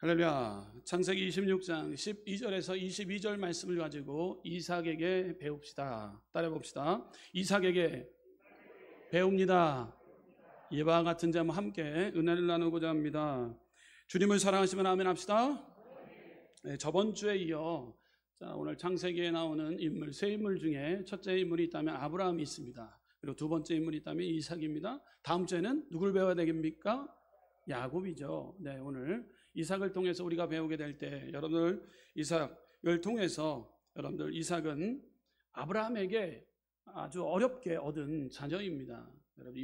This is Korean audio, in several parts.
할렐루야. 창세기 26장 12절에서 22절 말씀을 가지고 이삭에게 배웁시다. 따라 봅시다. 이삭에게 배웁니다. 이와 같은 점 함께 은혜를 나누고자 합니다. 주님을 사랑하시면 아멘 합시다. 네, 저번 주에 이어 오늘 창세기에 나오는 인물 세 인물 중에 첫째 인물이 있다면 아브라함이 있습니다. 그리고 두 번째 인물이 있다면 이삭입니다. 다음 주에는 누굴 배워야 되겠습니까? 야곱이죠. 네, 오늘 이삭을 통해서 우리가 배우게 될 때 여러분들 이삭을 통해서 여러분들 이삭은 아브라함에게 아주 어렵게 얻은 자녀입니다. 여러분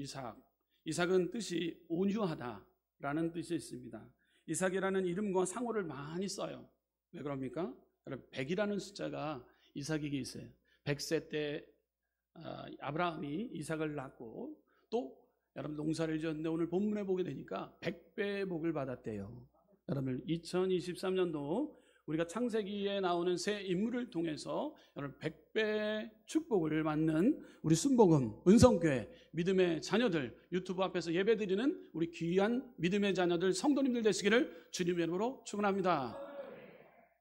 이삭은 뜻이 온유하다라는 뜻이 있습니다. 이삭이라는 이름과 상호를 많이 써요. 왜 그럽니까? 여러분 100이라는 숫자가 이삭에게 있어요. 100세 때 아브라함이 이삭을 낳고 또 여러분 농사를 지었는데 오늘 본문에 보게 되니까 100배의 복을 받았대요. 여러분 2023년도 우리가 창세기에 나오는 새 인물을 통해서 여러분 100배의 축복을 받는 우리 순복음 은성교회 믿음의 자녀들 유튜브 앞에서 예배드리는 우리 귀한 믿음의 자녀들 성도님들 되시기를 주님의 이름으로 축원합니다.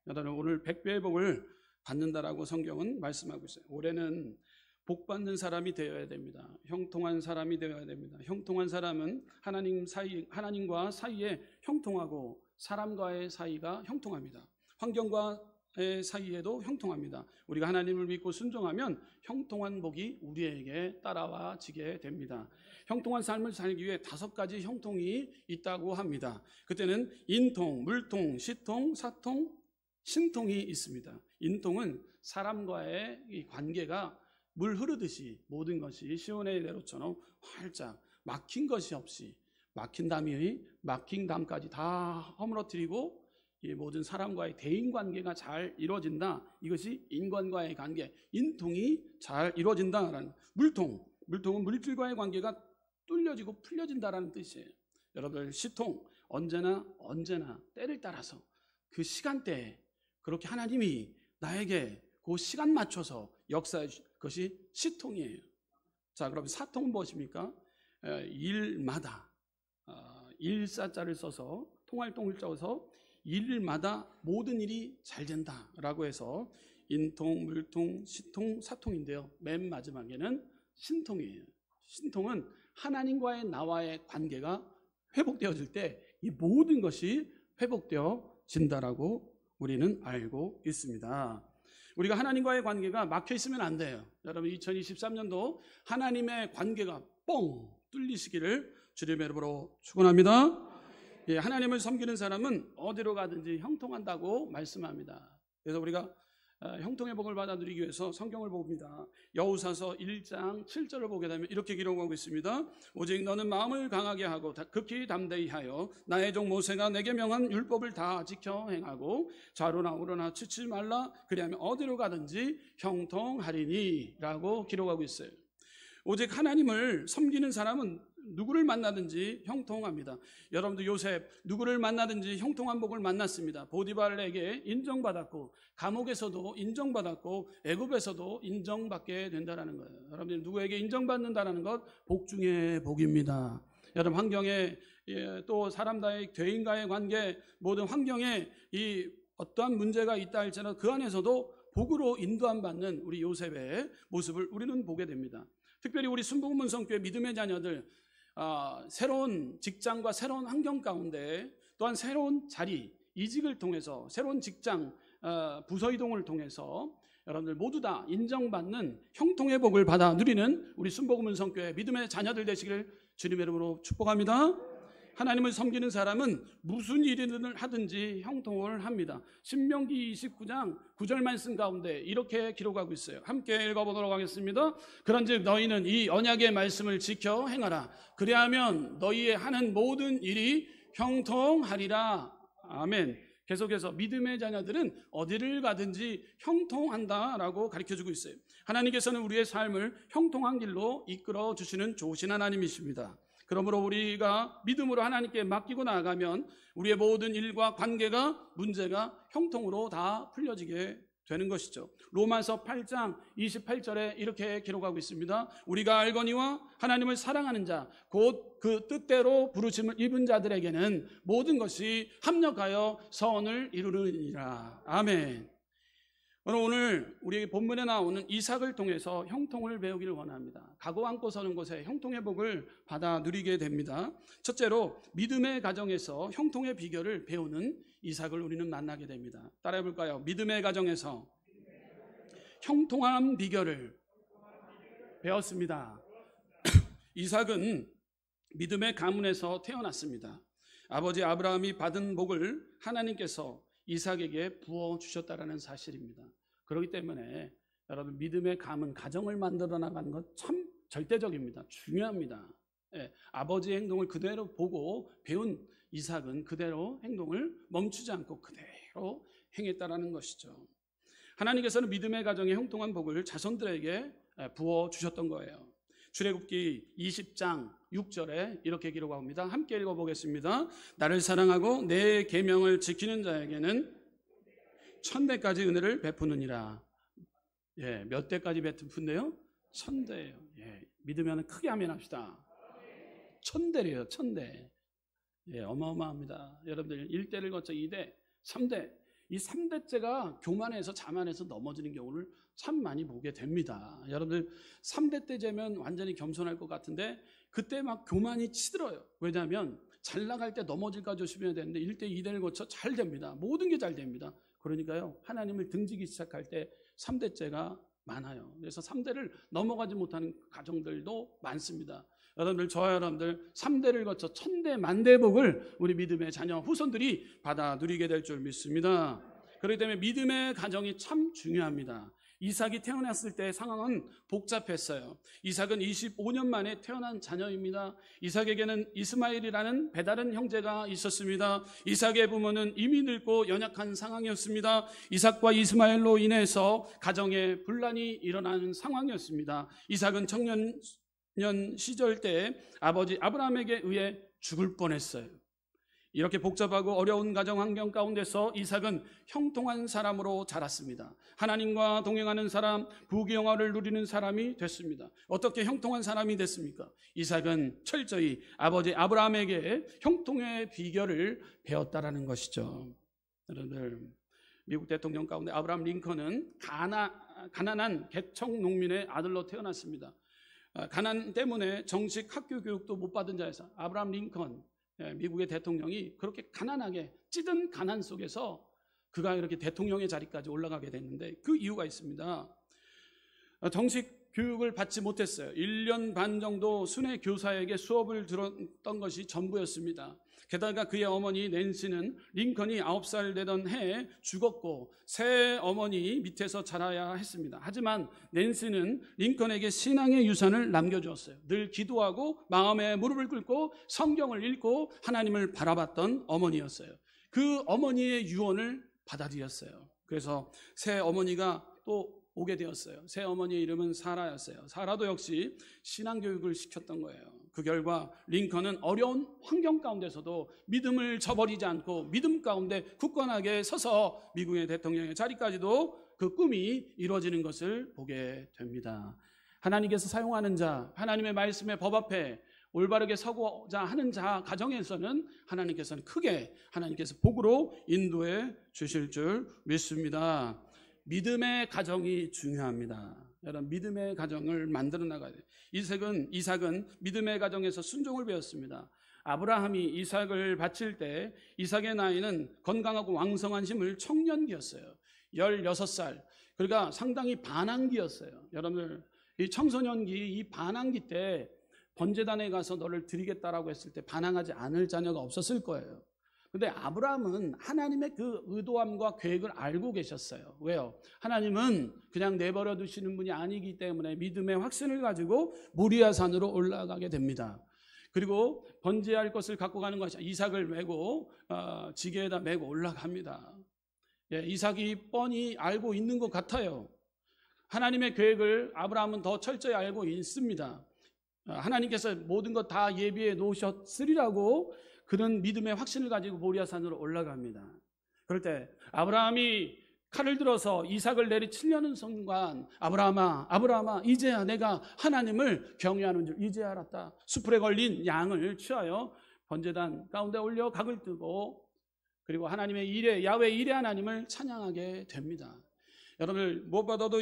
여러분 오늘 100배의 복을 받는다라고 성경은 말씀하고 있어요. 올해는 복 받는 사람이 되어야 됩니다. 형통한 사람이 되어야 됩니다. 형통한 사람은 하나님과 사이에 형통하고 사람과의 사이가 형통합니다. 환경과의 사이에도 형통합니다. 우리가 하나님을 믿고 순종하면 형통한 복이 우리에게 따라와지게 됩니다. 형통한 삶을 살기 위해 5가지 형통이 있다고 합니다. 그때는 인통, 물통, 시통, 사통, 신통이 있습니다. 인통은 사람과의 이 관계가 물 흐르듯이 모든 것이 시온의 대로처럼 활짝 막힌 것이 없이 막힌 담까지 다 허물어뜨리고 이 모든 사람과의 대인관계가 잘 이루어진다. 이것이 인간과의 관계, 인통이 잘 이루어진다라는 물통은 물질과의 관계가 뚫려지고 풀려진다라는 뜻이에요. 여러분들 시통, 언제나 때를 따라서 그 시간대에 그렇게 하나님이 나에게 그 시간 맞춰서 역사해 주신 것이 시통이에요. 자, 그럼 사통은 무엇입니까? 일마다 일사자를 써서 통할동을 써서 일마다 모든 일이 잘 된다라고 해서 인통, 물통, 시통, 사통인데요. 맨 마지막에는 신통이에요. 신통은 하나님과의 나와의 관계가 회복되어질 때 이 모든 것이 회복되어진다라고 우리는 알고 있습니다. 우리가 하나님과의 관계가 막혀 있으면 안 돼요. 여러분 2023년도 하나님의 관계가 뻥 뚫리시기를 주님의 이름으로 축원합니다. 예, 하나님을 섬기는 사람은 어디로 가든지 형통한다고 말씀합니다. 그래서 우리가 형통의 복을 받아 누리기 위해서 성경을 봅니다. 여호사서 1장 7절을 보게 되면 이렇게 기록하고 있습니다. 오직 너는 마음을 강하게 하고 극히 담대히 하여 나의 종 모세가 내게 명한 율법을 다 지켜 행하고 좌로나 우로나 치지 말라. 그리하면 어디로 가든지 형통하리니 라고 기록하고 있어요. 오직 하나님을 섬기는 사람은 누구를 만나든지 형통합니다. 여러분도 요셉 누구를 만나든지 형통한 복을 만났습니다. 보디발에게 인정받았고 감옥에서도 인정받았고 애굽에서도 인정받게 된다는 거예요. 여러분들 누구에게 인정받는다는 것 복 중에 복입니다. 여러분 환경에 또 사람과의 대인과의 관계 모든 환경에 이 어떠한 문제가 있다 할지라도 그 안에서도 복으로 인도함 받는 우리 요셉의 모습을 우리는 보게 됩니다. 특별히 우리 순복음 은성교회 믿음의 자녀들 새로운 직장과 새로운 환경 가운데 또한 새로운 자리, 이직을 통해서 새로운 직장, 부서 이동을 통해서 여러분들 모두 다 인정받는 형통의 복을 받아 누리는 우리 순복음 은성교회 믿음의 자녀들 되시기를 주님의 이름으로 축복합니다. 하나님을 섬기는 사람은 무슨 일이든 하든지 형통을 합니다. 신명기 29장 9절 말씀 가운데 이렇게 기록하고 있어요. 함께 읽어보도록 하겠습니다. 그런즉 너희는 이 언약의 말씀을 지켜 행하라. 그리하면 너희의 하는 모든 일이 형통하리라. 아멘. 계속해서 믿음의 자녀들은 어디를 가든지 형통한다라고 가르쳐주고 있어요. 하나님께서는 우리의 삶을 형통한 길로 이끌어 주시는 좋으신 하나님이십니다. 그러므로 우리가 믿음으로 하나님께 맡기고 나아가면 우리의 모든 일과 관계가 문제가 형통으로 다 풀려지게 되는 것이죠. 로마서 8장 28절에 이렇게 기록하고 있습니다. 우리가 알거니와 하나님을 사랑하는 자 곧 그 뜻대로 부르심을 입은 자들에게는 모든 것이 합력하여 선을 이루느니라. 아멘. 오늘 우리 본문에 나오는 이삭을 통해서 형통을 배우기를 원합니다. 각오 안고 서는 곳에 형통의 복을 받아 누리게 됩니다. 첫째로 믿음의 가정에서 형통의 비결을 배우는 이삭을 우리는 만나게 됩니다. 따라해 볼까요? 믿음의 가정에서 형통한 비결을 배웠습니다. 이삭은 믿음의 가문에서 태어났습니다. 아버지 아브라함이 받은 복을 하나님께서 이삭에게 부어주셨다는 사실입니다. 그렇기 때문에 여러분 믿음의 가문, 가정을 만들어 나가는 것 참 절대적입니다. 중요합니다. 예, 아버지의 행동을 그대로 보고 배운 이삭은 그대로 행동을 멈추지 않고 그대로 행했다라는 것이죠. 하나님께서는 믿음의 가정에 형통한 복을 자손들에게 부어주셨던 거예요. 출애굽기 20장 6절에 이렇게 기록합니다. 함께 읽어보겠습니다. 나를 사랑하고 내 계명을 지키는 자에게는 1000대까지 은혜를 베푸느니라. 예, 몇 대까지 베푼대요? 1000대예요. 예, 믿으면 크게 아멘 합시다. 1000대래요. 1000대. 예, 어마어마합니다. 여러분들 1대를 거쳐 2대, 3대. 이 3대째가 교만해서 자만해서 넘어지는 경우를 참 많이 보게 됩니다. 여러분들 3대 때 재면 완전히 겸손할 것 같은데 그때 막 교만이 치들어요. 왜냐하면 잘 나갈 때 넘어질까 조심해야 되는데 1대, 2대를 거쳐 잘 됩니다. 모든 게 잘 됩니다. 그러니까요, 하나님을 등지기 시작할 때 3대째가 많아요. 그래서 3대를 넘어가지 못하는 가정들도 많습니다. 여러분들, 저와 여러분들 3대를 거쳐 1000대 만대 복을 우리 믿음의 자녀 후손들이 받아 누리게 될 줄 믿습니다. 그렇기 때문에 믿음의 가정이 참 중요합니다. 이삭이 태어났을 때 상황은 복잡했어요. 이삭은 25년 만에 태어난 자녀입니다. 이삭에게는 이스마엘이라는 배다른 형제가 있었습니다. 이삭의 부모는 이미 늙고 연약한 상황이었습니다. 이삭과 이스마엘로 인해서 가정에 분란이 일어나는 상황이었습니다. 이삭은 청년 시절 때 아버지 아브라함에게 의해 죽을 뻔했어요. 이렇게 복잡하고 어려운 가정 환경 가운데서 이삭은 형통한 사람으로 자랐습니다. 하나님과 동행하는 사람, 부귀영화를 누리는 사람이 됐습니다. 어떻게 형통한 사람이 됐습니까? 이삭은 철저히 아버지 아브라함에게 형통의 비결을 배웠다라는 것이죠. 여러분들, 미국 대통령 가운데 아브라함 링컨은 가난한 개척 농민의 아들로 태어났습니다. 가난 때문에 정식 학교 교육도 못 받은 자에서 아브라함 링컨, 미국의 대통령이 그렇게 가난하게 찌든 가난 속에서 그가 이렇게 대통령의 자리까지 올라가게 됐는데 그 이유가 있습니다. 정식 교육을 받지 못했어요. 1년 반 정도 순회 교사에게 수업을 들었던 것이 전부였습니다. 게다가 그의 어머니 낸시는 링컨이 9살 되던 해에 죽었고 새 어머니 밑에서 자라야 했습니다. 하지만 낸시는 링컨에게 신앙의 유산을 남겨주었어요. 늘 기도하고 마음에 무릎을 꿇고 성경을 읽고 하나님을 바라봤던 어머니였어요. 그 어머니의 유언을 받아들였어요. 그래서 새 어머니가 또 오게 되었어요. 새 어머니의 이름은 사라였어요. 사라도 역시 신앙교육을 시켰던 거예요. 그 결과 링컨은 어려운 환경 가운데서도 믿음을 저버리지 않고 믿음 가운데 굳건하게 서서 미국의 대통령의 자리까지도 그 꿈이 이루어지는 것을 보게 됩니다. 하나님께서 사용하는 자, 하나님의 말씀의 법 앞에 올바르게 서고자 하는 자 가정에서는 하나님께서는 크게 하나님께서 복으로 인도해 주실 줄 믿습니다. 믿음의 가정이 중요합니다. 여러분, 믿음의 가정을 만들어 나가야 돼요. 이삭은 믿음의 가정에서 순종을 배웠습니다. 아브라함이 이삭을 바칠 때 이삭의 나이는 건강하고 왕성한 힘을 청년기였어요. 16살. 그러니까 상당히 반항기였어요. 여러분들, 이 청소년기, 이 반항기 때 번제단에 가서 너를 드리겠다라고 했을 때 반항하지 않을 자녀가 없었을 거예요. 근데 아브라함은 하나님의 그 의도함과 계획을 알고 계셨어요. 왜요? 하나님은 그냥 내버려 두시는 분이 아니기 때문에 믿음의 확신을 가지고 모리아 산으로 올라가게 됩니다. 그리고 번제할 것을 갖고 가는 것이 이삭을 메고 지게에다 메고 올라갑니다. 예, 이삭이 뻔히 알고 있는 것 같아요. 하나님의 계획을 아브라함은 더 철저히 알고 있습니다. 하나님께서 모든 것 다 예비해 놓으셨으리라고 그런 믿음의 확신을 가지고 모리아산으로 올라갑니다. 그럴 때 아브라함이 칼을 들어서 이삭을 내리치려는 순간 아브라함아 이제야 내가 하나님을 경외하는 줄 이제야 알았다. 수풀에 걸린 양을 취하여 번제단 가운데 올려 각을 뜨고 그리고 하나님의 일에 야훼 일의 하나님을 찬양하게 됩니다. 여러분들 무엇보다도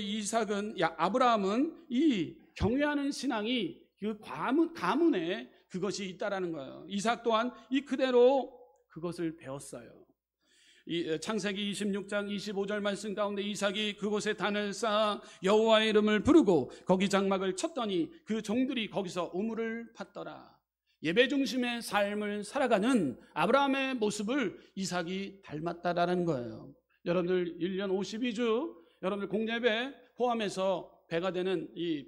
아브라함은 이 경외하는 신앙이 그 가문에 그것이 있다라는 거예요. 이삭 또한 이 그대로 그것을 배웠어요. 창세기 26장 25절 말씀 가운데 이삭이 그곳에 단을 쌓아 여호와의 이름을 부르고 거기 장막을 쳤더니 그 종들이 거기서 우물을 팠더라. 예배 중심의 삶을 살아가는 아브라함의 모습을 이삭이 닮았다라는 거예요. 여러분들 1년 52주 여러분들 공예배 포함해서 배가 되는 이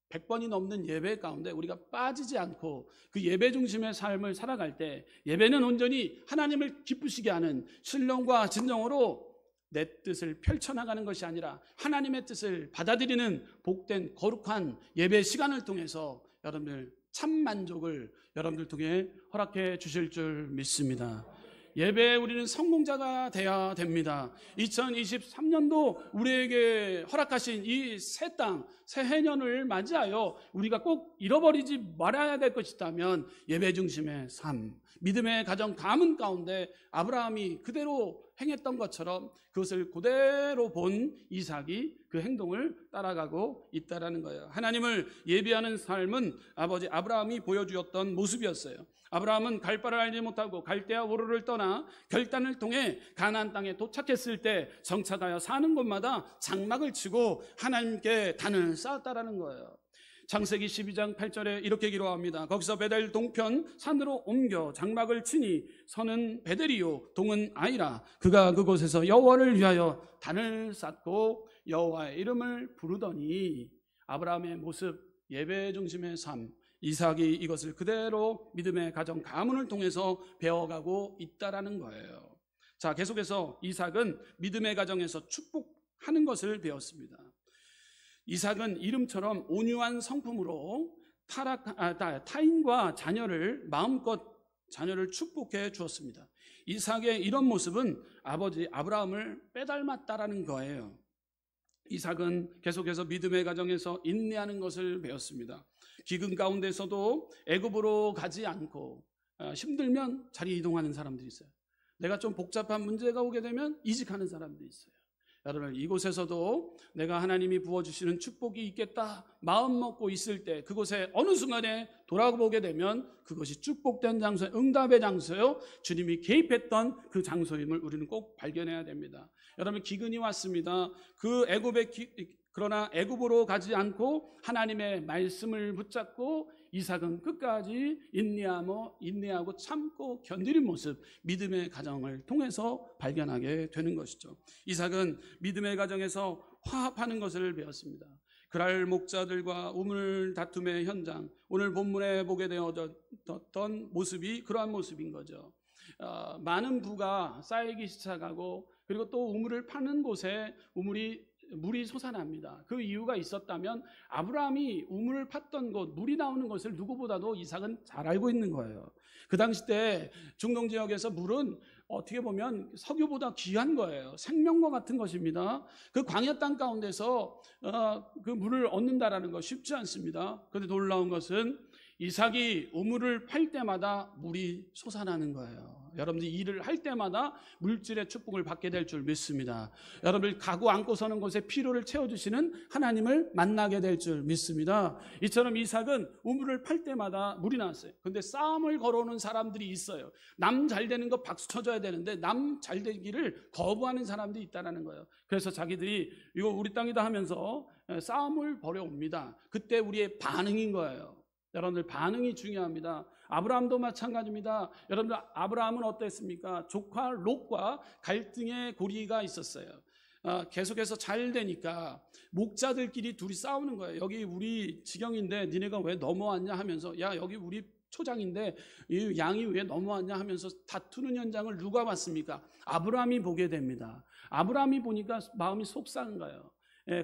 100번이 넘는 예배 가운데 우리가 빠지지 않고 그 예배 중심의 삶을 살아갈 때 예배는 온전히 하나님을 기쁘시게 하는 신령과 진정으로 내 뜻을 펼쳐나가는 것이 아니라 하나님의 뜻을 받아들이는 복된 거룩한 예배 시간을 통해서 여러분들 참 만족을 여러분들 통해 허락해 주실 줄 믿습니다. 예배에 우리는 성공자가 되어야 됩니다. 2023년도 우리에게 허락하신 이 새 땅, 새 해년을 맞이하여 우리가 꼭 잃어버리지 말아야 될 것이 있다면 예배 중심의 삶, 믿음의 가정 가문 가운데 아브라함이 그대로 행했던 것처럼 그것을 그대로 본 이삭이 그 행동을 따라가고 있다는 거예요. 하나님을 예배하는 삶은 아버지 아브라함이 보여주었던 모습이었어요. 아브라함은 갈 바를 알지 못하고 갈대아 우르를 떠나 결단을 통해 가나안 땅에 도착했을 때 정착하여 사는 곳마다 장막을 치고 하나님께 단을 쌓았다라는 거예요. 창세기 12장 8절에 이렇게 기록합니다. 거기서 베델 동편 산으로 옮겨 장막을 치니 서는 베델이요 동은 아이라. 그가 그곳에서 여호와를 위하여 단을 쌓고 여호와의 이름을 부르더니 아브라함의 모습, 예배 중심의 삶, 이삭이 이것을 그대로 믿음의 가정 가문을 통해서 배워가고 있다라는 거예요. 자, 계속해서 이삭은 믿음의 가정에서 축복하는 것을 배웠습니다. 이삭은 이름처럼 온유한 성품으로 타인과 자녀를 마음껏 자녀를 축복해 주었습니다. 이삭의 이런 모습은 아버지 아브라함을 빼닮았다라는 거예요. 이삭은 계속해서 믿음의 가정에서 인내하는 것을 배웠습니다. 기근 가운데서도 애굽으로 가지 않고 힘들면 자리 이동하는 사람들이 있어요. 내가 좀 복잡한 문제가 오게 되면 이직하는 사람들이 있어요. 여러분, 이곳에서도 내가 하나님이 부어주시는 축복이 있겠다 마음 먹고 있을 때 그곳에 어느 순간에 돌아보게 되면 그것이 축복된 장소, 응답의 장소요, 주님이 개입했던 그 장소임을 우리는 꼭 발견해야 됩니다. 여러분, 기근이 왔습니다. 그러나 애굽으로 가지 않고 하나님의 말씀을 붙잡고 이삭은 끝까지 인내하고 참고 견디는 모습, 믿음의 가정을 통해서 발견하게 되는 것이죠. 이삭은 믿음의 가정에서 화합하는 것을 배웠습니다. 그랄 목자들과 우물 다툼의 현장, 오늘 본문에 보게 되었던 모습이 그러한 모습인 거죠. 많은 부가 쌓이기 시작하고 그리고 또 우물을 파는 곳에 물이 솟아납니다. 그 이유가 있었다면 아브라함이 우물을 팠던 곳, 물이 나오는 것을 누구보다도 이삭은 잘 알고 있는 거예요. 그 당시 때 중동 지역에서 물은 어떻게 보면 석유보다 귀한 거예요. 생명과 같은 것입니다. 그 광야 땅 가운데서 그 물을 얻는다라는 거 쉽지 않습니다. 그런데 놀라운 것은 이삭이 우물을 팔 때마다 물이 솟아나는 거예요. 여러분들이 일을 할 때마다 물질의 축복을 받게 될 줄 믿습니다. 여러분들 가구 안고 서는 곳에 필요를 채워주시는 하나님을 만나게 될 줄 믿습니다. 이처럼 이삭은 우물을 팔 때마다 물이 나왔어요. 그런데 싸움을 걸어오는 사람들이 있어요. 남 잘 되는 거 박수 쳐줘야 되는데 남 잘 되기를 거부하는 사람들이 있다는 거예요. 그래서 자기들이 이거 우리 땅이다 하면서 싸움을 벌여옵니다. 그때 우리의 반응인 거예요. 여러분들, 반응이 중요합니다. 아브라함도 마찬가지입니다. 여러분들, 아브라함은 어땠습니까? 조카 롯과 갈등의 고리가 있었어요. 계속해서 잘 되니까 목자들끼리 둘이 싸우는 거예요. 여기 우리 지경인데 니네가 왜 넘어왔냐 하면서, 야 여기 우리 초장인데 이 양이 왜 넘어왔냐 하면서 다투는 현장을 누가 봤습니까? 아브라함이 보게 됩니다. 아브라함이 보니까 마음이 속상한 거예요.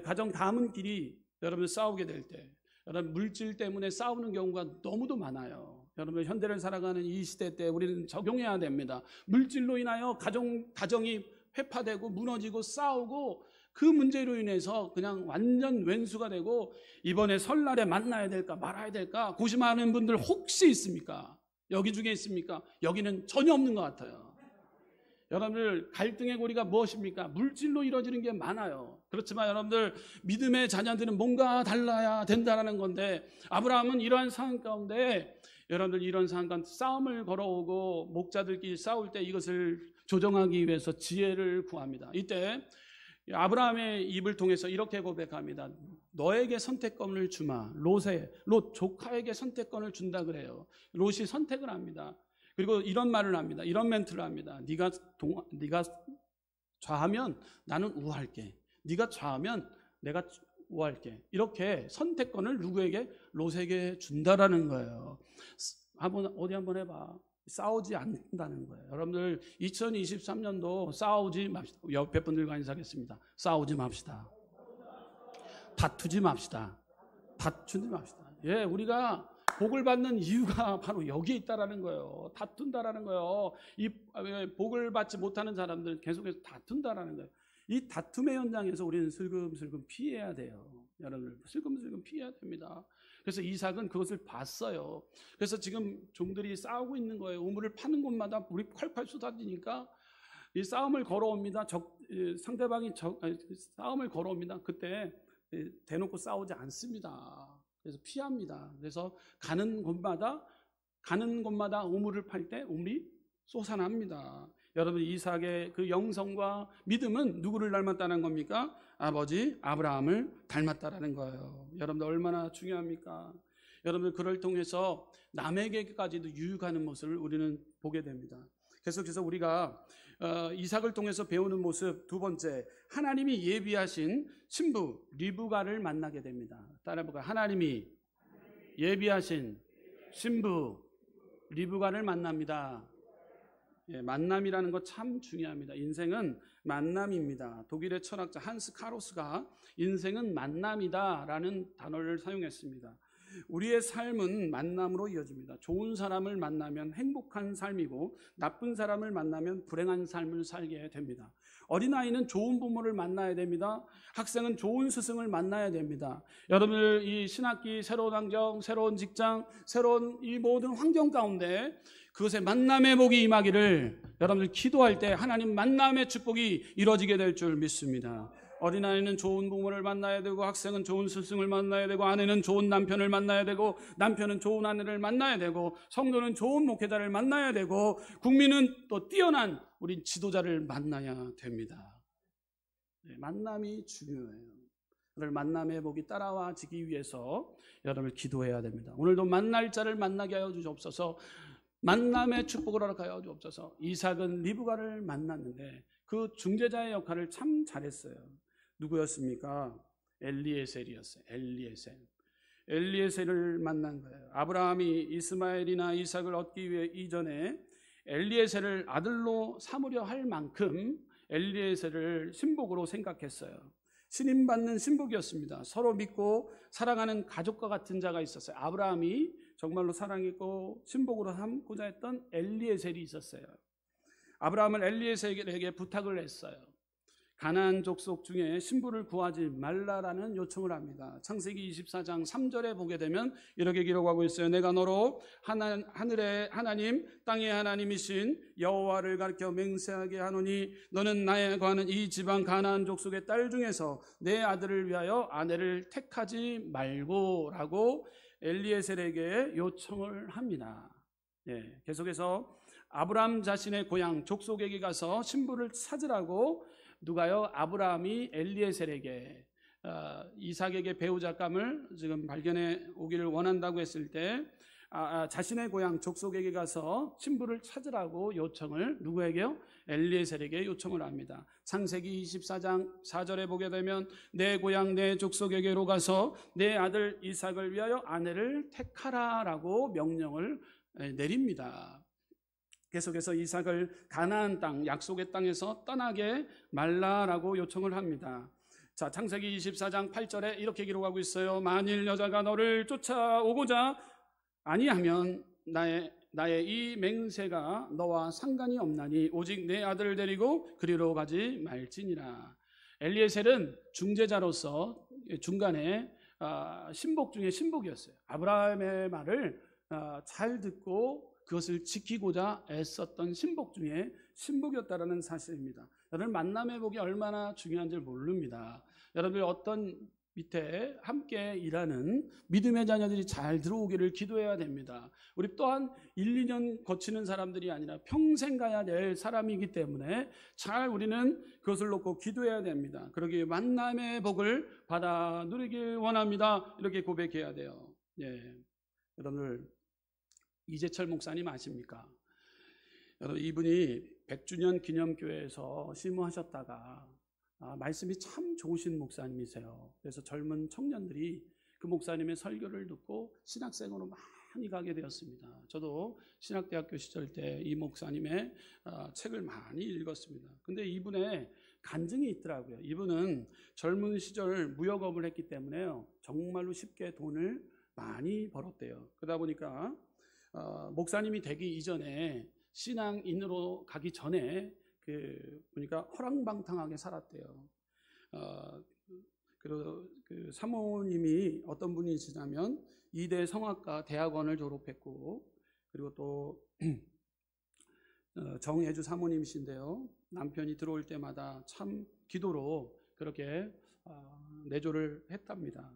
가정 가문끼리 여러분 싸우게 될 때, 여러분 물질 때문에 싸우는 경우가 너무도 많아요. 여러분, 현대를 살아가는 이 시대 때 우리는 적용해야 됩니다. 물질로 인하여 가정이 회파되고 무너지고 싸우고 그 문제로 인해서 그냥 완전 왼수가 되고 이번에 설날에 만나야 될까 말아야 될까 고심하는 분들 혹시 있습니까? 여기 중에 있습니까? 여기는 전혀 없는 것 같아요. 여러분들 갈등의 고리가 무엇입니까? 물질로 이루어지는 게 많아요. 그렇지만 여러분들 믿음의 자녀들은 뭔가 달라야 된다는 건데 아브라함은 이러한 상황 가운데 여러분들 이런 상황 가운데 싸움을 걸어오고 목자들끼리 싸울 때 이것을 조정하기 위해서 지혜를 구합니다. 이때 아브라함의 입을 통해서 이렇게 고백합니다. 너에게 선택권을 주마. 롯 조카에게 선택권을 준다 그래요. 롯이 선택을 합니다. 그리고 이런 말을 합니다. 이런 멘트를 합니다. 네가 좌하면 나는 우할게. 네가 좌하면 내가 우할게. 이렇게 선택권을 누구에게? 롯에게 준다라는 거예요. 어디 한번 해봐. 싸우지 않는다는 거예요. 여러분들 2023년도 싸우지 맙시다. 옆에 분들과 인사하겠습니다. 싸우지 맙시다. 다투지 맙시다. 다투지 맙시다. 예, 우리가 복을 받는 이유가 바로 여기에 있다라는 거예요. 다툰다라는 거예요. 이 복을 받지 못하는 사람들은 계속해서 다툰다라는 거예요. 이 다툼의 현장에서 우리는 슬금슬금 피해야 돼요. 여러분들 슬금슬금 피해야 됩니다. 그래서 이삭은 그것을 봤어요. 그래서 지금 종들이 싸우고 있는 거예요. 우물을 파는 곳마다 물이 콸콸 쏟아지니까 이 싸움을 걸어옵니다. 상대방이 싸움을 걸어옵니다. 그때 대놓고 싸우지 않습니다. 그래서 피합니다. 그래서 가는 곳마다 우물을 팔 때 우물이 솟아납니다. 여러분 이삭의 그 영성과 믿음은 누구를 닮았다는 겁니까? 아버지 아브라함을 닮았다라는 거예요. 여러분들 얼마나 중요합니까? 여러분들 그를 통해서 남에게까지도 유익하는 모습을 우리는 보게 됩니다. 계속해서 우리가 이삭을 통해서 배우는 모습 두 번째, 하나님이 예비하신 신부 리브가를 만나게 됩니다. 따라해볼까요? 하나님이 예비하신 신부 리브가를 만납니다. 예, 만남이라는 거 참 중요합니다. 인생은 만남입니다. 독일의 철학자 한스 카로스가 인생은 만남이다라는 단어를 사용했습니다. 우리의 삶은 만남으로 이어집니다. 좋은 사람을 만나면 행복한 삶이고 나쁜 사람을 만나면 불행한 삶을 살게 됩니다. 어린아이는 좋은 부모를 만나야 됩니다. 학생은 좋은 스승을 만나야 됩니다. 여러분들 이 신학기 새로운 환경, 새로운 직장, 새로운 이 모든 환경 가운데 그것에 만남의 복이 임하기를 여러분들 기도할 때 하나님 만남의 축복이 이루어지게 될 줄 믿습니다. 어린아이는 좋은 부모를 만나야 되고 학생은 좋은 스승을 만나야 되고 아내는 좋은 남편을 만나야 되고 남편은 좋은 아내를 만나야 되고 성도는 좋은 목회자를 만나야 되고 국민은 또 뛰어난 우리 지도자를 만나야 됩니다. 만남이 중요해요. 오늘 만남의 복이 따라와지기 위해서 여러분을 기도해야 됩니다. 오늘도 만날 자를 만나게 하여 주옵소서. 만남의 축복을 허락하여 주옵소서. 이삭은 리브가를 만났는데 그 중재자의 역할을 참 잘했어요. 누구였습니까? 엘리에셀이었어요. 엘리에셀을 만난 거예요. 아브라함이 이스마엘이나 이삭을 얻기 위해 이전에 엘리에셀을 아들로 삼으려 할 만큼 엘리에셀을 신복으로 생각했어요. 신임받는 신복이었습니다. 서로 믿고 사랑하는 가족과 같은 자가 있었어요. 아브라함이 정말로 사랑했고 신복으로 삼고자 했던 엘리에셀이 있었어요. 아브라함은 엘리에셀에게 부탁을 했어요. 가나안 족속 중에 신부를 구하지 말라라는 요청을 합니다. 창세기 24장 3절에 보게 되면 이렇게 기록하고 있어요. 내가 너로 하늘의 하나님 땅의 하나님이신 여호와를 가르쳐 맹세하게 하노니 너는 나에 거하는 이 지방 가나안 족속의 딸 중에서 내 아들을 위하여 아내를 택하지 말고 라고 엘리에셀에게 요청을 합니다. 예, 계속해서 아브라함 자신의 고향 족속에게 가서 신부를 찾으라고 누가요? 아브라함이 엘리에셀에게 이삭에게 배우자감을 지금 발견해 오기를 원한다고 했을 때 자신의 고향 족속에게 가서 신부를 찾으라고 요청을 누구에게요? 엘리에셀에게 요청을 합니다. 창세기 24장 4절에 보게 되면 내 고향 내 족속에게로 가서 내 아들 이삭을 위하여 아내를 택하라라고 명령을 내립니다. 계속해서 이삭을 가나안 땅 약속의 땅에서 떠나게 말라라고 요청을 합니다. 자, 창세기 24장 8절에 이렇게 기록하고 있어요. 만일 여자가 너를 쫓아오고자 아니하면 나의 나의 이 맹세가 너와 상관이 없나니 오직 내 아들을 데리고 그리로 가지 말지니라. 엘리에셀은 중재자로서 중간에 신복 중에 신복이었어요. 아브라함의 말을 잘 듣고 그것을 지키고자 애썼던 신복 중에 신복이었다라는 사실입니다. 여러분, 만남의 복이 얼마나 중요한지 모릅니다. 여러분들 어떤 밑에 함께 일하는 믿음의 자녀들이 잘 들어오기를 기도해야 됩니다. 우리 또한 1, 2년 거치는 사람들이 아니라 평생 가야 될 사람이기 때문에 잘 우리는 그것을 놓고 기도해야 됩니다. 그러기에 만남의 복을 받아 누리길 원합니다. 이렇게 고백해야 돼요. 예. 여러분들 이재철 목사님 아십니까? 여러분, 이분이 100주년 기념교회에서 심호하셨다가 말씀이 참 좋으신 목사님이세요. 그래서 젊은 청년들이 그 목사님의 설교를 듣고 신학생으로 많이 가게 되었습니다. 저도 신학대학교 시절 때 이 목사님의 책을 많이 읽었습니다. 근데 이분의 간증이 있더라고요. 이분은 젊은 시절 무역업을 했기 때문에요, 정말로 쉽게 돈을 많이 벌었대요. 그러다 보니까 목사님이 되기 이전에 신앙인으로 가기 전에 보니까 허랑방탕하게 살았대요. 그리고 그 사모님이 어떤 분이시냐면 이대 성악과 대학원을 졸업했고, 그리고 또 정혜주 사모님이신데요, 남편이 들어올 때마다 참 기도로 그렇게 내조를 했답니다.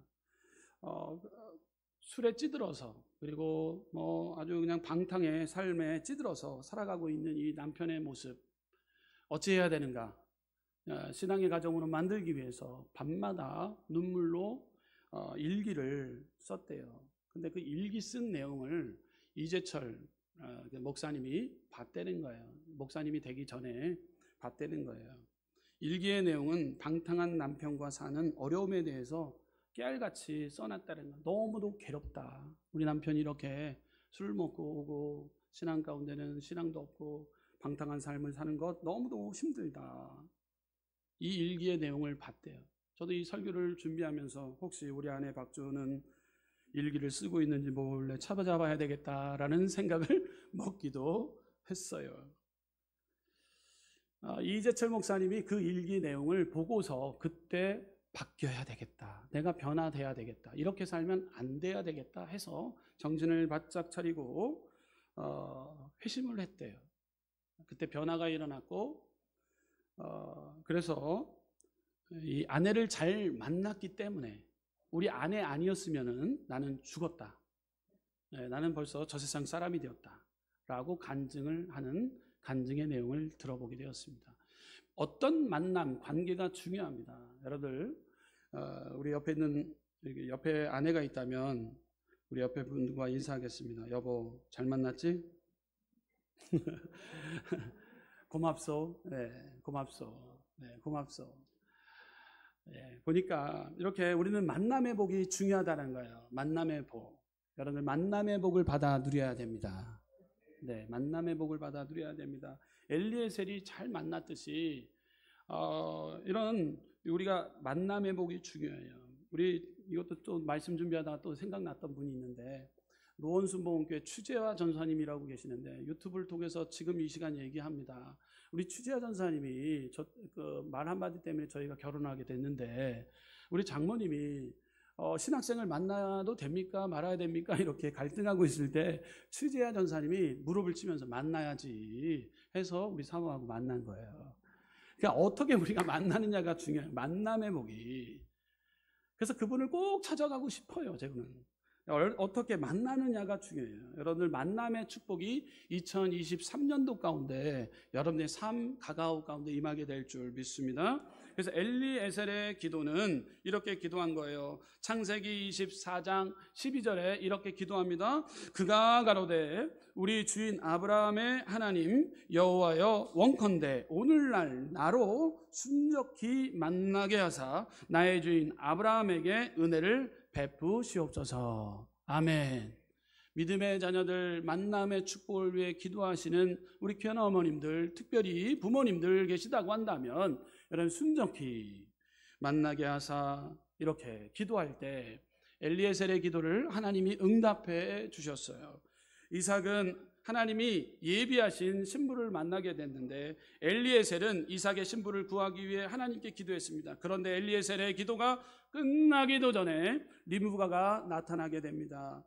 술에 찌들어서, 그리고 뭐 아주 그냥 방탕의 삶에 찌들어서 살아가고 있는 이 남편의 모습, 어찌해야 되는가? 신앙의 가정으로 만들기 위해서 밤마다 눈물로 일기를 썼대요. 근데 그 일기 쓴 내용을 이재철 목사님이 봤다는 거예요. 목사님이 되기 전에 봤다는 거예요. 일기의 내용은 방탕한 남편과 사는 어려움에 대해서 깨알같이 써놨다는 거예요. 너무도 괴롭다. 우리 남편이 이렇게 술 먹고 오고 신앙 가운데는 신앙도 없고 방탕한 삶을 사는 것 너무도 힘들다. 이 일기의 내용을 봤대요. 저도 이 설교를 준비하면서 혹시 우리 아내 박주는 일기를 쓰고 있는지 몰래 찾아봐야 되겠다라는 생각을 먹기도 했어요. 이재철 목사님이 그 일기 내용을 보고서 그때 바뀌어야 되겠다, 내가 변화돼야 되겠다, 이렇게 살면 안 돼야 되겠다 해서 정신을 바짝 차리고 회심을 했대요. 그때 변화가 일어났고, 그래서 이 아내를 잘 만났기 때문에 우리 아내 아니었으면은 나는 죽었다, 나는 벌써 저 세상 사람이 되었다 라고 간증을 하는 간증의 내용을 들어보게 되었습니다. 어떤 만남, 관계가 중요합니다. 여러분들, 우리 옆에 있는, 옆에 아내가 있다면 우리 옆에 분과 인사하겠습니다. 여보, 잘 만났지? 고맙소. 네, 고맙소. 네, 고맙소. 네, 보니까 이렇게 우리는 만남의 복이 중요하다는 거예요. 만남의 복. 여러분들 만남의 복을 받아 누려야 됩니다. 네, 만남의 복을 받아 누려야 됩니다. 엘리에셀이 잘 만났듯이 이런 우리가 만남의 복이 중요해요. 우리 이것도 또 말씀 준비하다가 또 생각났던 분이 있는데, 노원순복음교회 추재화 전사님이라고 계시는데 유튜브를 통해서 지금 이 시간 얘기합니다. 우리 추재화 전사님이 말 한마디 때문에 저희가 결혼하게 됐는데, 우리 장모님이 신학생을 만나도 됩니까 말아야 됩니까 이렇게 갈등하고 있을 때 추재화 전사님이 무릎을 치면서 만나야지 해서 우리 사모하고 만난 거예요. 그러니까 어떻게 우리가 만나느냐가 중요해요. 만남의 복이. 그래서 그분을 꼭 찾아가고 싶어요. 저는 어떻게 만나느냐가 중요해요. 여러분들 만남의 축복이 2023년도 가운데 여러분의 삶 가까운 가운데 임하게 될 줄 믿습니다. 그래서 엘리에셀의 기도는 이렇게 기도한 거예요. 창세기 24장 12절에 이렇게 기도합니다. 그가 가로되 우리 주인 아브라함의 하나님 여호와여, 원컨대 오늘날 나로 순적히 만나게 하사 나의 주인 아브라함에게 은혜를 베푸시옵소서. 아멘. 믿음의 자녀들 만남의 축복을 위해 기도하시는 우리 귀한 어머님들, 특별히 부모님들 계시다고 한다면 여러분 순적히 만나게 하사 이렇게 기도할 때 엘리에셀의 기도를 하나님이 응답해 주셨어요. 이삭은 하나님이 예비하신 신부를 만나게 됐는데 엘리에셀은 이삭의 신부를 구하기 위해 하나님께 기도했습니다. 그런데 엘리에셀의 기도가 끝나기도 전에 리브가가 나타나게 됩니다.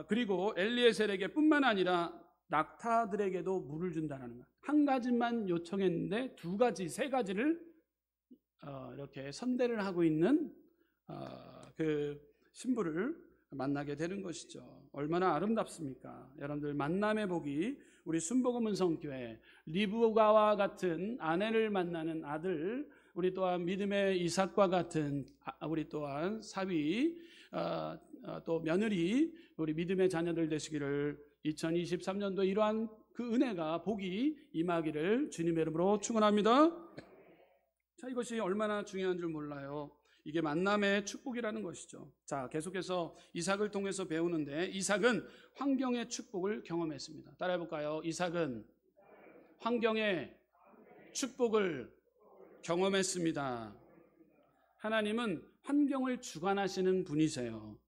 그리고 엘리에셀에게 뿐만 아니라 낙타들에게도 물을 준다는 거예요. 한 가지만 요청했는데 두 가지, 세 가지를 이렇게 선대를 하고 있는 그 신부를 만나게 되는 것이죠. 얼마나 아름답습니까? 여러분들, 만남의 복이 우리 순복음은성교회 리브가와 같은 아내를 만나는 아들, 우리 또한 믿음의 이삭과 같은 우리 또한 사위, 또 며느리, 우리 믿음의 자녀들 되시기를 2023년도 이러한 그 은혜가 복이 임하기를 주님의 이름으로 축원합니다. 자, 이것이 얼마나 중요한 줄 몰라요. 이게 만남의 축복이라는 것이죠. 자, 계속해서 이삭을 통해서 배우는데 이삭은 환경의 축복을 경험했습니다. 따라해볼까요? 이삭은 환경의 축복을 경험했습니다. 하나님은 환경을 주관하시는 분이세요.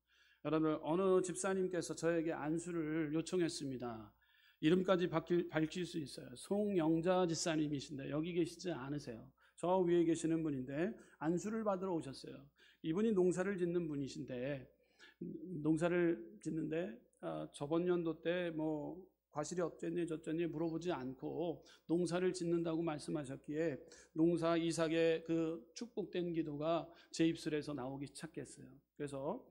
여러분, 어느 집사님께서 저에게 안수를 요청했습니다. 이름까지 밝힐 수 있어요. 송영자 집사님이신데 여기 계시지 않으세요. 저 위에 계시는 분인데 안수를 받으러 오셨어요. 이분이 농사를 짓는 분이신데 농사를 짓는데 저번 연도 때 뭐 과실이 어쨌니 저쨌니 물어보지 않고 농사를 짓는다고 말씀하셨기에 농사 이삭의 그 축복된 기도가 제 입술에서 나오기 시작했어요. 그래서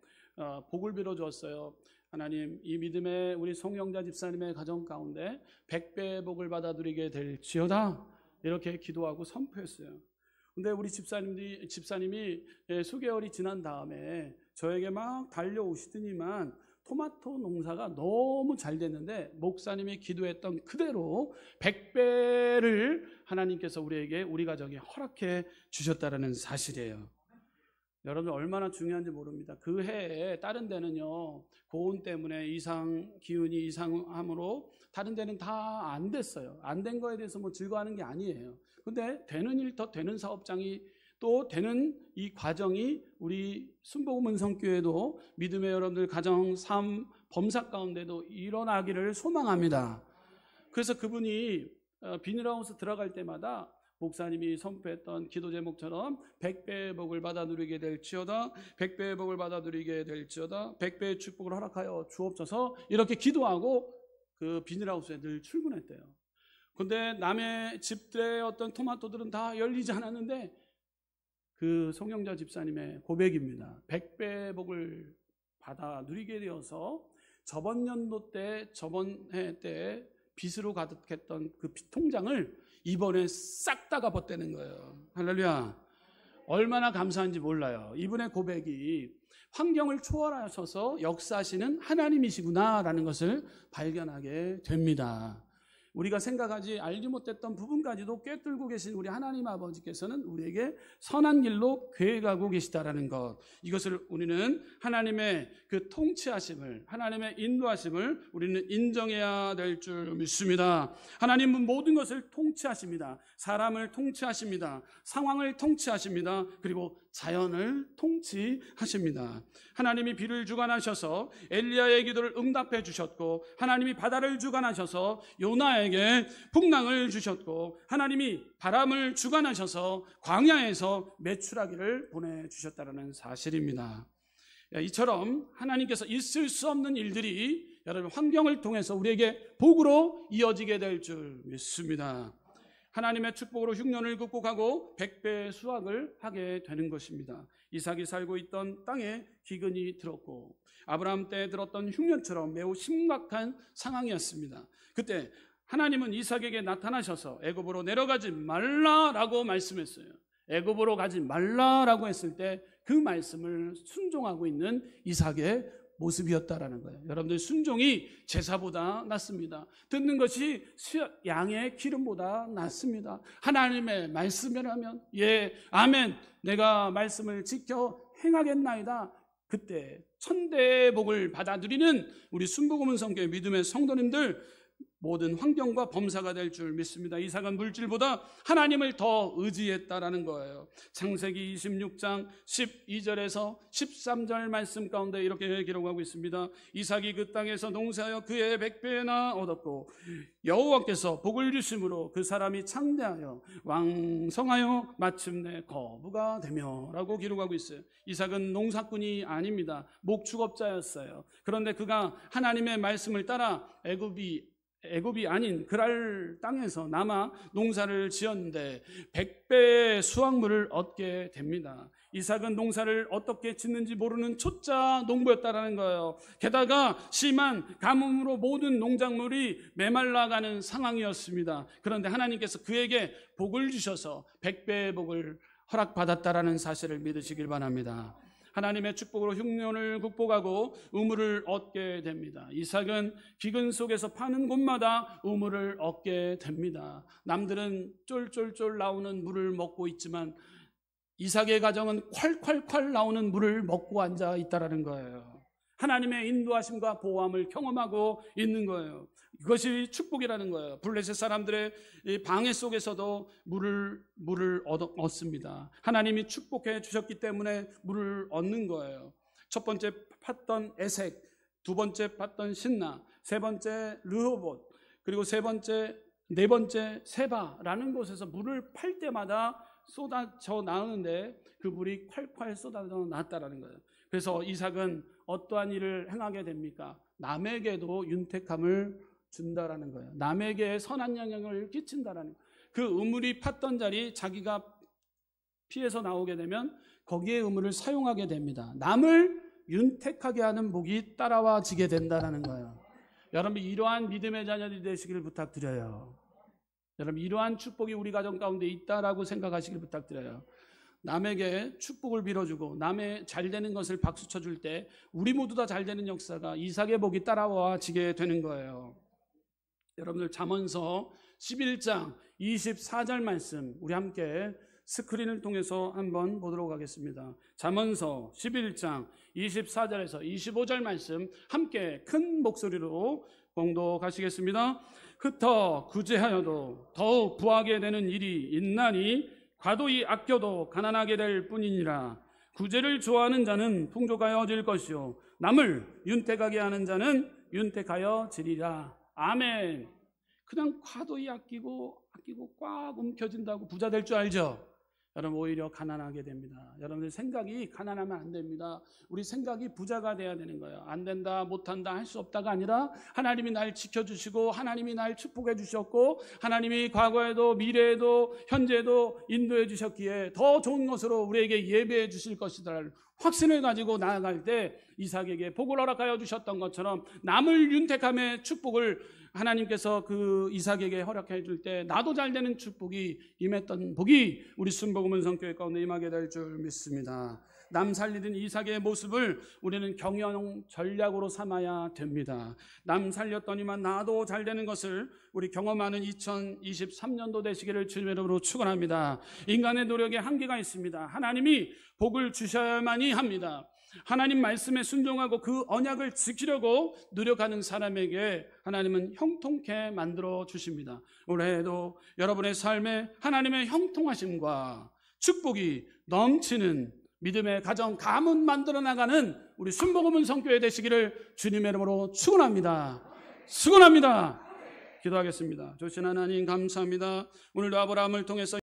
복을 빌어 주었어요. 하나님, 이 믿음의 우리 송영자 집사님의 가정 가운데 100배의 복을 받아들이게 될지어다, 이렇게 기도하고 선포했어요. 근데 우리 집사님이 수개월이 지난 다음에 저에게 막 달려오시더니만 토마토 농사가 너무 잘 됐는데 목사님이 기도했던 그대로 100배를 하나님께서 우리에게, 우리 가정에 허락해 주셨다는 사실이에요. 여러분, 얼마나 중요한지 모릅니다. 그 해에 다른 데는요, 고온 때문에 기운이 이상함으로 다른 데는 다 안 됐어요. 안 된 거에 대해서 뭐 즐거워하는 게 아니에요. 근데 되는 일, 더 되는 사업장이 또 되는 이 과정이 우리 순복음은성교회도 믿음의 여러분들 가정, 삶, 범사 가운데도 일어나기를 소망합니다. 그래서 그분이 비닐하우스 들어갈 때마다 목사님이 선포했던 기도 제목처럼 100배의 복을 받아 누리게 될지어다, 100배의 복을 받아 누리게 될지어다, 100배의 축복을 허락하여 주옵소서, 이렇게 기도하고 그 비닐하우스에 늘 출근했대요. 근데 남의 집들의 어떤 토마토들은 다 열리지 않았는데 그 송영자 집사님의 고백입니다. 100배의 복을 받아 누리게 되어서 저번 연도 때, 저번 해 때 빚으로 가득했던 그 빚 통장을 이번에 싹 다 갚았다는 거예요. 할렐루야. 얼마나 감사한지 몰라요. 이분의 고백이 환경을 초월하셔서 역사하시는 하나님이시구나라는 것을 발견하게 됩니다. 우리가 생각하지 알지 못했던 부분까지도 꿰뚫고 계신 우리 하나님 아버지께서는 우리에게 선한 길로 계획하고 계시다라는 것, 이것을 우리는 하나님의 그 통치하심을, 하나님의 인도하심을 우리는 인정해야 될 줄 믿습니다. 하나님은 모든 것을 통치하십니다. 사람을 통치하십니다. 상황을 통치하십니다. 그리고 자연을 통치하십니다. 하나님이 비를 주관하셔서 엘리야의 기도를 응답해 주셨고, 하나님이 바다를 주관하셔서 요나에게 풍랑을 주셨고, 하나님이 바람을 주관하셔서 광야에서 메추라기를 보내주셨다는 사실입니다. 이처럼 하나님께서 있을 수 없는 일들이 여러분 환경을 통해서 우리에게 복으로 이어지게 될 줄 믿습니다. 하나님의 축복으로 흉년을 극복하고 100배의 수확을 하게 되는 것입니다. 이삭이 살고 있던 땅에 기근이 들었고 아브라함 때 들었던 흉년처럼 매우 심각한 상황이었습니다. 그때 하나님은 이삭에게 나타나셔서 애굽으로 내려가지 말라라고 말씀했어요. 애굽으로 가지 말라라고 했을 때 그 말씀을 순종하고 있는 이삭의 모습이었다라는 거예요. 여러분들, 순종이 제사보다 낫습니다. 듣는 것이 양의 기름보다 낫습니다. 하나님의 말씀이라면 아멘, 내가 말씀을 지켜 행하겠나이다. 그때 천대의 복을 받아 누리는 우리 순복음은성교회 믿음의 성도님들 모든 환경과 범사가 될 줄 믿습니다. 이삭은 물질보다 하나님을 더 의지했다라는 거예요. 창세기 26장 12절에서 13절 말씀 가운데 이렇게 기록하고 있습니다. 이삭이 그 땅에서 농사하여 그의 100배나 얻었고 여호와께서 복을 주심으로 그 사람이 창대하여 왕성하여 마침내 거부가 되며 라고 기록하고 있어요. 이삭은 농사꾼이 아닙니다. 목축업자였어요. 그런데 그가 하나님의 말씀을 따라 애굽이 아닌 그랄 땅에서 남아 농사를 지었는데 100배의 수확물을 얻게 됩니다. 이삭은 농사를 어떻게 짓는지 모르는 초짜 농부였다라는 거예요. 게다가 심한 가뭄으로 모든 농작물이 메말라가는 상황이었습니다. 그런데 하나님께서 그에게 복을 주셔서 100배의 복을 허락받았다라는 사실을 믿으시길 바랍니다. 하나님의 축복으로 흉년을 극복하고 우물을 얻게 됩니다. 이삭은 기근 속에서 파는 곳마다 우물을 얻게 됩니다. 남들은 쫄쫄쫄 나오는 물을 먹고 있지만 이삭의 가정은 콸콸콸 나오는 물을 먹고 앉아 있다라는 거예요. 하나님의 인도하심과 보호함을 경험하고 있는 거예요. 그것이 축복이라는 거예요. 블레셋 사람들의 방해 속에서도 물을 얻습니다. 하나님이 축복해 주셨기 때문에 물을 얻는 거예요. 첫 번째 팠던 에색, 두 번째 팠던 신나, 세 번째 르호봇, 그리고 네 번째 세바라는 곳에서 물을 팔 때마다 쏟아져 나오는데 그 물이 콸콸 쏟아져 나왔다라는 거예요. 그래서 이삭은 어떠한 일을 행하게 됩니까? 남에게도 윤택함을 준다라는 거예요. 남에게 선한 영향을 끼친다라는 거예요. 그 우물이 팠던 자리 자기가 피해서 나오게 되면 거기에 우물을 사용하게 됩니다. 남을 윤택하게 하는 복이 따라와 지게 된다라는 거예요. 여러분 이러한 믿음의 자녀들이 되시기를 부탁드려요. 여러분 이러한 축복이 우리 가정 가운데 있다라고 생각하시길 부탁드려요. 남에게 축복을 빌어주고 남의 잘되는 것을 박수쳐 줄 때 우리 모두 다 잘되는 역사가 이삭의 복이 따라와 지게 되는 거예요. 여러분들 잠언서 11장 24절 말씀 우리 함께 스크린을 통해서 한번 보도록 하겠습니다. 잠언서 11장 24절에서 25절 말씀 함께 큰 목소리로 봉독하시겠습니다. 흩어 구제하여도 더욱 부하게 되는 일이 있나니 과도히 아껴도 가난하게 될 뿐이니라. 구제를 좋아하는 자는 풍족하여질 것이요 남을 윤택하게 하는 자는 윤택하여지리라. 아멘. 그냥 과도히 아끼고 꽉 움켜진다고 부자 될 줄 알죠? 여러분 오히려 가난하게 됩니다. 여러분들 생각이 가난하면 안 됩니다. 우리 생각이 부자가 돼야 되는 거예요. 안 된다, 못한다, 할 수 없다가 아니라 하나님이 날 지켜주시고 하나님이 날 축복해 주셨고 하나님이 과거에도 미래에도 현재에도 인도해 주셨기에 더 좋은 것으로 우리에게 예배해 주실 것이다 확신을 가지고 나아갈 때 이삭에게 복을 허락하여 주셨던 것처럼 남을 윤택함의 축복을 하나님께서 그 이삭에게 허락해 줄 때 나도 잘 되는 축복이 임했던 복이 우리 순복음은 성교회 가운데 임하게 될 줄 믿습니다. 남 살리던 이삭의 모습을 우리는 경영 전략으로 삼아야 됩니다. 남 살렸더니만 나도 잘 되는 것을 우리 경험하는 2023년도 되시기를 주님의 이름으로 축원합니다. 인간의 노력에 한계가 있습니다. 하나님이 복을 주셔야만이 합니다. 하나님 말씀에 순종하고 그 언약을 지키려고 노력하는 사람에게 하나님은 형통케 만들어 주십니다. 올해에도 여러분의 삶에 하나님의 형통하심과 축복이 넘치는 믿음의 가정 가문 만들어 나가는 우리 순복음은 성교회 되시기를 주님의 이름으로 축원합니다. 축원합니다. 기도하겠습니다. 좋으신 하나님 감사합니다. 오늘도 아브라함을 통해서